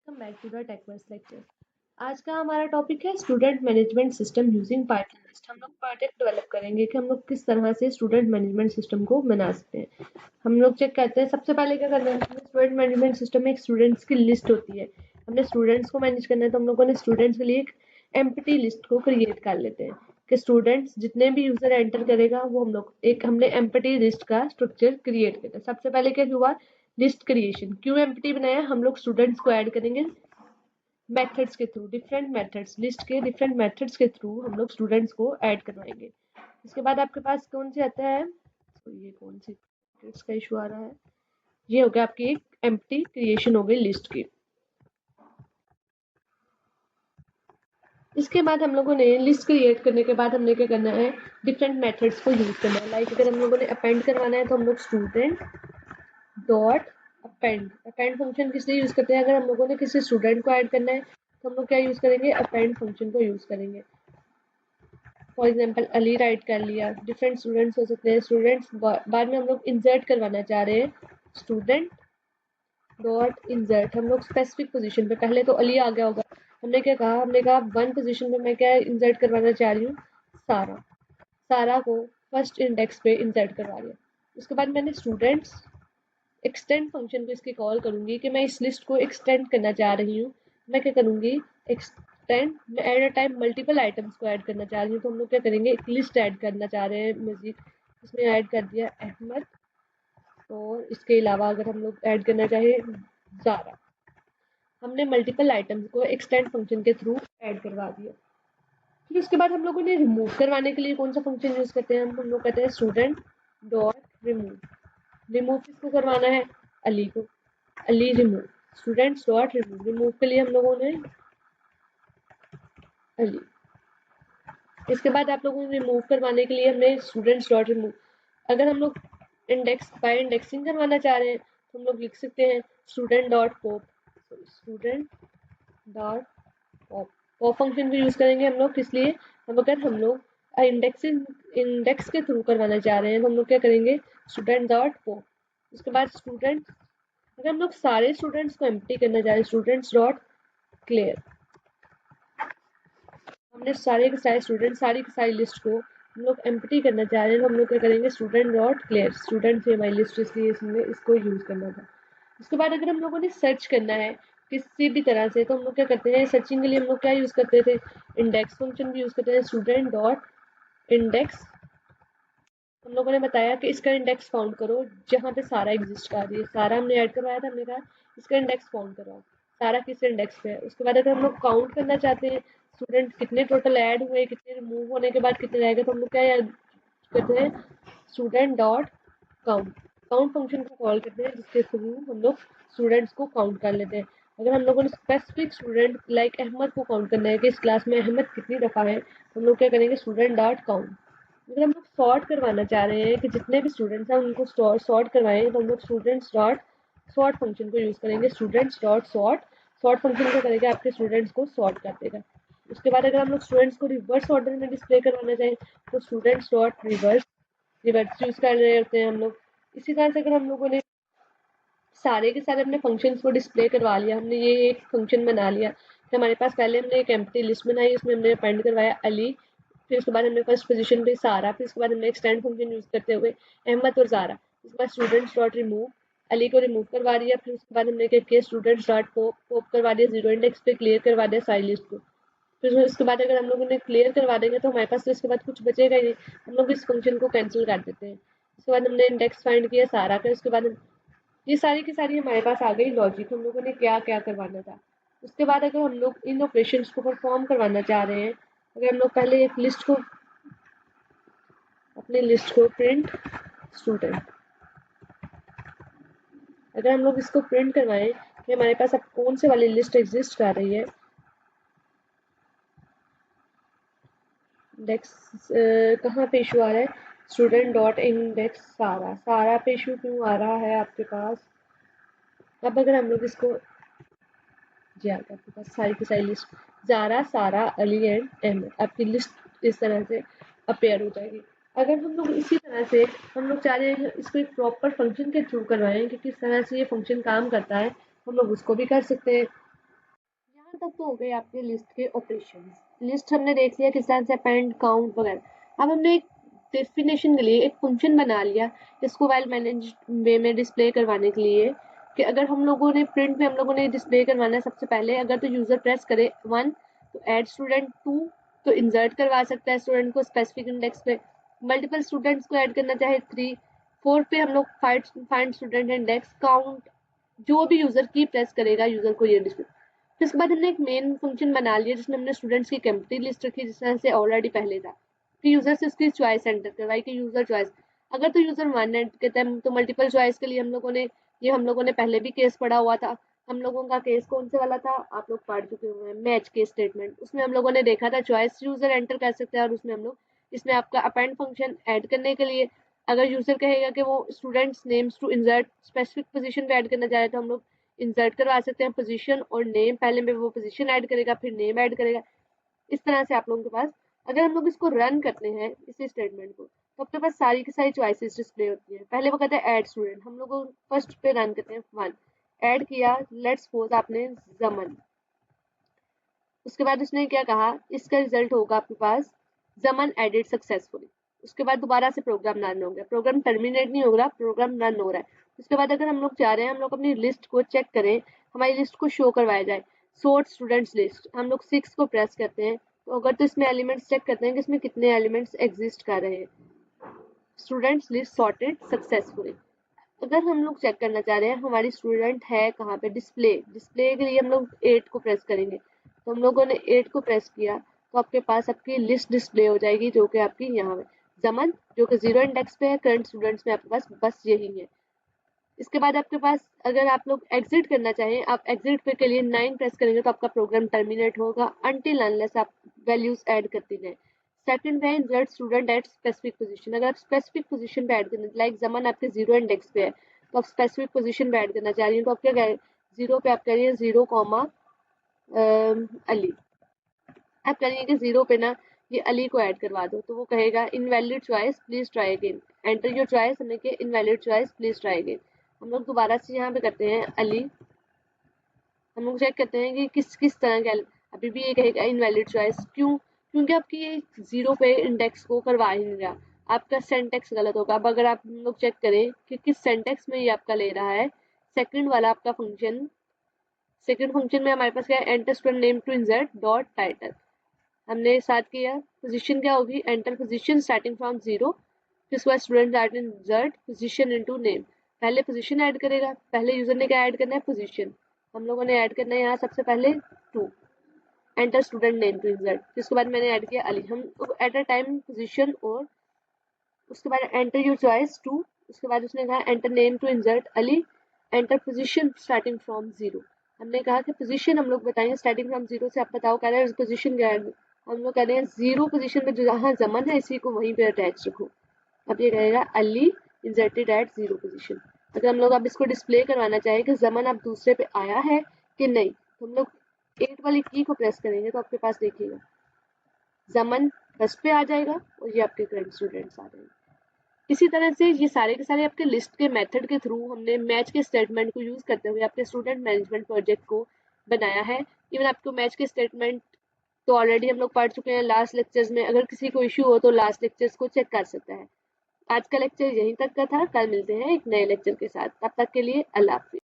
Welcome back to the Techverse lecture. आज का हमारा टॉपिक है student management system using Python list. हम लोग प्रोजेक्ट डेवलप करेंगे कि हम लोग किस तरह से स्टूडेंट मैनेजमेंट सिस्टम को बना सकते हैं। हम लोग चेक करते हैं सबसे पहले क्या करना है। स्टूडेंट मैनेजमेंट सिस्टम में एक स्टूडेंट्स की लिस्ट होती है। हमने स्टूडेंट्स को मैनेज करना है तो हम लोगों ने स्टूडेंट्स के लिए एक एम्प्टी लिस्ट को क्रिएट कर लेते हैं कि स्टूडेंट्स जितने भी यूजर एंटर करेगा वो हमने एम्प्टी लिस्ट का स्ट्रक्चर क्रिएट किया। सबसे पहले क्या हुआ, लिस्ट क्रिएशन। क्यों एम्प्टी बनाया, हम लोग स्टूडेंट्स को ऐड करेंगे मेथड्स के थ्रू, डिफरेंट मेथड्स, लिस्ट के डिफरेंट मेथड्स के थ्रू हम लोग स्टूडेंट्स को ऐड करवाएंगे। इसके बाद आपके पास कौन सी आता है, तो ये कौन सी का इशू आ रहा है, ये हो गया आपकी एक एम्प्टी क्रिएशन हो गई लिस्ट की। इसके बाद हम लोगों ने लिस्ट क्रिएट करने के बाद हमने क्या करना है, डिफरेंट मेथड्स को यूज करना है। लाइक अगर हम लोगों ने अपेंड करवाना है तो हम लोग student dot append, append function किस लिए यूज करते हैं, अगर हम लोगों ने किसी स्टूडेंट को ऐड करना है तो हम लोग क्या यूज करेंगे, अपेंड फंक्शन को यूज करेंगे। फॉर एग्जाम्पल अली राइट कर लिया, डिफरेंट स्टूडेंट्स हो सकते हैं। स्टूडेंट्स बाद में हम लोग इंसर्ट करवाना चाह रहे हैं, स्टूडेंट डॉट इंसर्ट। हम लोग स्पेसिफिक पोजीशन पे, पहले तो अली आ गया होगा, हमने क्या कहा, हमने कहा वन पोजीशन पे मैं क्या इंसर्ट करवाना चाह रही हूँ, सारा। सारा को फर्स्ट इंडेक्स पे इंसर्ट करवा दिया। उसके बाद मैंने स्टूडेंट्स एक्सटेंड फंक्शन को इसकी कॉल करूंगी कि मैं इस लिस्ट को एक्सटेंड करना चाह रही हूँ। मैं क्या करूंगी, एक्सटेंड, मैं at a time multiple items को ऐड करना चाह रही हूँ तो हम लोग क्या करेंगे, एक लिस्ट ऐड करना चाह रहे हैं मजीद। इसमें ऐड कर दिया अहमद, और इसके अलावा अगर हम लोग ऐड करना चाहे ज़ारा। हमने मल्टीपल आइटम्स को एक्सटेंड फंक्शन के थ्रू ऐड करवा दिया। फिर उसके बाद हम लोगों ने रिमूव करवाने के लिए कौन सा फंक्शन यूज करते हैं, हम लोग कहते हैं स्टूडेंट डॉट रिमूव। रिमूव किसको करवाना है, अली को, Ali remove, students dot remove. Remove के लिए हम लोगों ने अली। इसके बाद आप लोगों ने रिमूव करवाने के लिए हमने स्टूडेंट्स डॉट रिमूव। अगर हम लोग इंडेक्स बाय इंडेक्सिंग करवाना चाह रहे हैं तो हम लोग लिख सकते हैं student dot pop, student dot pop. Pop function को यूज करेंगे हम लोग किस लिए, हम लोग इंडेक्सिंग इंडेक्स के थ्रू करवाना चाह रहे हैं तो हम लोग क्या करेंगे, स्टूडेंट डॉट पॉप। उसके बाद स्टूडेंट, अगर हम लोग सारे स्टूडेंट्स को एम्प्टी करना चाह रहे हैं, स्टूडेंट्स डॉट क्लियर। हमने सारे के सारे स्टूडेंट, सारी की सारी लिस्ट को हम लोग एम्प्टी करना चाह रहे हैं तो हम लोग क्या करेंगे, स्टूडेंट डॉट क्लियर। स्टूडेंट से हमारी लिस्ट, इसलिए इसमें इसको यूज करना था। उसके बाद अगर हम लोगों ने सर्च करना है किसी भी तरह से तो हम लोग क्या करते हैं, सर्चिंग के लिए हम लोग क्या यूज करते थे, इंडेक्स फंक्शन भी यूज करते हैं, स्टूडेंट डॉट इंडेक्स। हम लोगों ने बताया कि इसका इंडेक्स फाउंड करो जहाँ पे सारा एग्जिस्ट कर रही है। सारा हमने ऐड करवाया था, हमने कहा इसका इंडेक्स फाउंड करो, सारा किस इंडेक्स पे है। उसके बाद अगर हम लोग काउंट करना चाहते हैं स्टूडेंट कितने टोटल ऐड हुए, कितने रिमूव होने के बाद कितने रह गए, तो हम लोग क्या याद करते हैं, student dot count. Count function को कॉल करते हैं जिसके थ्रू हम लोग स्टूडेंट्स को काउंट कर लेते हैं। अगर हम लोगों ने स्पेसिफिक स्टूडेंट लाइक अहमद को काउंट करना है कि इस क्लास में अहमद कितनी दफ़ा है, तो हम लोग क्या करेंगे, स्टूडेंट डॉट काउंट। अगर हम लोग सॉर्ट करवाना चाह रहे हैं कि जितने भी स्टूडेंट्स हैं उनको सॉर्ट करवाएं तो हम लोग स्टूडेंट्स डॉट सॉर्ट फंक्शन को यूज करेंगे, students dot sort. Sort function क्या करेगा, आपके स्टूडेंट्स को सॉर्ट कर देगा। उसके बाद अगर हम लोग स्टूडेंट्स को रिवर्स ऑर्डर में डिस्प्ले करवाना चाहें तो students dot reverse, reverse use कर रहे होते हैं हम लोग। इसी तरह से अगर हम लोगों ने सारे के सारे अपने फंक्शंस को डिस्प्ले करवा लिया, हमने ये एक फंक्शन बना लिया कि हमारे पास पहले हमने एक एम्प्टी लिस्ट बनाई, उसमें हमने अपेंड करवाया अली, फिर उसके बाद हमने फर्स्ट पोजीशन पे सारा, फिर उसके बाद हमने एक्सटेंड फंक्शन यूज करते हुए अहमद और ज़ारा। उसके बाद स्टूडेंट्स डॉट रिमूव, अली को रिमूव करवा दिया। फिर उसके बाद हमने क्या किया, स्टूडेंट्स डॉट पॉप, पॉप करवा दिया जीरो इंडेक्स पे, क्लियर करवा दिया सारी लिस्ट को। फिर उसके बाद अगर हम लोगों ने क्लियर करवा देंगे तो हमारे पास तो इसके बाद कुछ बचेगा ही नहीं, हम लोग इस फंक्शन को कैंसिल कर देते हैं। उसके बाद हमने इंडेक्स फाइंड किया सारा का, उसके बाद ये सारी की सारी हमारे पास आ गई लॉजिक, हम लोगों ने क्या क्या करवाना था। उसके बाद अगर हम लोग इन ऑपरेशंस को परफॉर्म करवाना चाह रहे हैं, अगर हम लोग पहले एक लिस्ट को, अपने लिस्ट को प्रिंट स्टूडेंट, अगर हम लोग इसको प्रिंट करवाएं कि हमारे पास अब कौन से वाली लिस्ट एग्जिस्ट कर रही है, इंडेक्स कहाँ पे इशू आ रहा है, स्टूडेंट डॉट इंडेक्स सारा, सारा पे इशू क्यों आ रहा है आपके पास। अब अगर हम लोग इसको, जी हाँ, आपके पास सारी की सारी लिस्ट, ज़ारा, सारा, अली एंड अहमद, आपकी लिस्ट इस तरह से अपेयर हो जाएगी। अगर हम लोग इसी तरह से हम लोग चाह रहे हैं इसको एक प्रॉपर फंक्शन के थ्रू करवाएं कि किस तरह से ये फंक्शन काम करता है, हम लोग उसको भी कर सकते हैं। तक तो हो गए आपके लिस्ट के ऑपरेशंस। लिस्ट हमने देख लिया किस तरह से अपेंड, काउंट वगैरह। अब हमने एक डेफिनेशन के लिए एक फंक्शन बना लिया इसको वेल मैनेज वे में डिस्प्ले करवाने के लिए, कि अगर हम लोगों ने प्रिंट में हम लोगों ने डिस्प्ले करवाना है सबसे पहले, अगर तो यूजर प्रेस करे 1 तो ऐड स्टूडेंट, 2 तो इंसर्ट करवा सकता है स्टूडेंट को स्पेसिफिक इंडेक्स पे, मल्टीपल स्टूडेंट्स को ऐड करना चाहे 3, 4 पे हम लोग फाइंड स्टूडेंट इंडेक्स, काउंट, जो भी यूजर की प्रेस करेगा यूजर को ये डिस्प्ले। फिर उसके बाद हमने एक मेन फंक्शन बना लिया जिसमें हमने स्टूडेंट्स की एम्प्टी लिस्ट रखी जिस तरह से ऑलरेडी पहले था। फिर यूजर से उसकी चॉइस एंटर करवाई कि यूजर चॉइस, अगर तो यूजर 1 एंटर करता है तो मल्टीपल चॉइस के लिए हम लोगों ने पहले भी केस पढ़ा हुआ था। हम लोगों का केस कौन से वाला था, आप लोग पढ़ चुके हुए हैं, मैच केस स्टेटमेंट। उसमें हम लोगों ने देखा था चॉइस यूजर एंटर कर सकते हैं, और उसमें हम लोग इसमें आपका अपेंड फंक्शन ऐड करने के लिए अगर यूजर कहेगा कि वो students names to insert specific position पे ऐड करना चाहे तो हम लोग इंसर्ट करवा सकते हैं पोजीशन और नेम, पहले में वो पोजीशन ऐड करेगा फिर नेम ऐड करेगा। इस तरह से आप लोगों के पास, अगर हम लोग इसको रन करते हैं इसी स्टेटमेंट को, तो आपके पास सारी की सारी चॉइसेस डिस्प्ले होती है। पहले वो कहते हैं ऐड स्टूडेंट, हम लोग फर्स्ट पे रन करते हैं 1, ऐड किया, लेट्स सपोज आपने जमन, उसके बाद उसने क्या कहा, इसका रिजल्ट होगा आपके पास जमन एडिड सक्सेसफुली। उसके बाद दोबारा से प्रोग्राम रन हो गया, प्रोग्राम टर्मिनेट नहीं हो रहा, प्रोग्राम रन हो रहा है। उसके बाद अगर हम लोग चाह रहे हैं हम लोग अपनी लिस्ट को चेक करें, हमारी लिस्ट को शो करवाया जाए, सोर्ट स्टूडेंट्स लिस्ट, हम लोग 6 को प्रेस करते हैं, तो अगर तो इसमें एलिमेंट्स चेक करते हैं कि इसमें कितने एलिमेंट्स एग्जिस्ट कर रहे हैं, स्टूडेंट्स लिस्ट सॉर्टेड सक्सेसफुली। अगर हम लोग चेक करना चाह रहे हैं हमारी स्टूडेंट है कहाँ पे, डिस्प्ले, डिस्प्ले के लिए हम लोग 8 को प्रेस करेंगे, तो हम लोगों ने 8 को प्रेस किया तो आपके पास आपकी लिस्ट डिस्प्ले हो जाएगी जो कि आपकी यहाँ पे जमन जो कि 0 इंडेक्स पे है, करंट स्टूडेंट्स में आपके पास बस यही है। इसके बाद आपके पास अगर आप लोग एग्जिट करना चाहें, आप एग्जिट पे के लिए 9 प्रेस करेंगे तो आपका प्रोग्राम टर्मिनेट होगा अनटिल अनलेस आप वैल्यूज ऐड करते जाएं। सेकंड है insert student at specific position, अगर आप स्पेसिफिक पोजीशन पे ऐड करना, लाइक जमन आपके 0 इंडेक्स पे है तो आप स्पेसिफिक पोजीशन पे ऐड करना चाह रही हैं, तो आप क्या कह रहे हैं, 0 पे आप कह रही है 0 कॉमा अली, आप कह रही है कि 0 पे ना ये अली को ऐड करवा दो, तो वो कहेगा invalid choice please try again, enter your choice, हमने किया invalid choice please try again. हम लोग दोबारा से यहाँ पे करते हैं अली, हम लोग चेक करते हैं कि किस किस तरह के, अभी भी ये कहेगा इनवैलिड चॉइस, क्यों, क्योंकि आपकी ये 0 पे इंडेक्स को करवा ही नहीं रहा, आपका सेंटेक्स गलत होगा। अब अगर आप लोग चेक करें कि किस सेंटेक्स में ये आपका ले रहा है, सेकंड वाला आपका फंक्शन, सेकंड फंक्शन में हमारे पास क्या है, enter student name to insert dot title, हमने साथ किया, पोजीशन क्या होगी, एंटर पोजीशन स्टार्टिंग फ्रॉम 0, फिर उसके बाद student dot insert position into name, पहले पोजीशन ऐड करेगा, पहले यूजर ने क्या ऐड करना है, पोजीशन, हम लोगों ने ऐड करना है यहाँ सबसे पहले 2, enter student name to insert, फिर उसके बाद मैंने ऐड किया अली, हम एट अ टाइम पोजीशन, और उसके बाद एंटर योर चॉइस 2, उसके बाद उसने कहा enter name to insert Ali, enter position starting from 0, हमने कहा कि पोजीशन हम लोग बताएंगे स्टार्टिंग फ्रॉम 0 से, आप बताओ कह रहे हैं पोजीशन क्या है, हम लोग कह रहे हैं 0 पोजीशन पे जहाँ जमन है इसी को वहीं पे अटैच रखो। अब ये कहेगा अली इंसर्टेड एट 0 पोजीशन। अगर हम लोग अब इसको डिस्प्ले करवाना चाहें कि जमन अब दूसरे पे आया है कि नहीं, तो हम लोग 8 वाली की को प्रेस करेंगे तो आपके पास देखिएगा जमन फर्स्ट पे आ जाएगा और ये आपके करंट स्टूडेंट्स आ जाएंगे। इसी तरह से ये सारे के सारे आपके लिस्ट के मेथड के थ्रू हमने मैच के स्टेटमेंट को यूज करते हुए आपके स्टूडेंट मैनेजमेंट प्रोजेक्ट को बनाया है। इवन आपको मैच के स्टेटमेंट तो ऑलरेडी हम लोग पढ़ चुके हैं लास्ट लेक्चर्स में, अगर किसी को इश्यू हो तो लास्ट लेक्चर्स को चेक कर सकता है। आज का लेक्चर यहीं तक का था, कल मिलते हैं एक नए लेक्चर के साथ, तब तक के लिए अल्लाह हाफिज।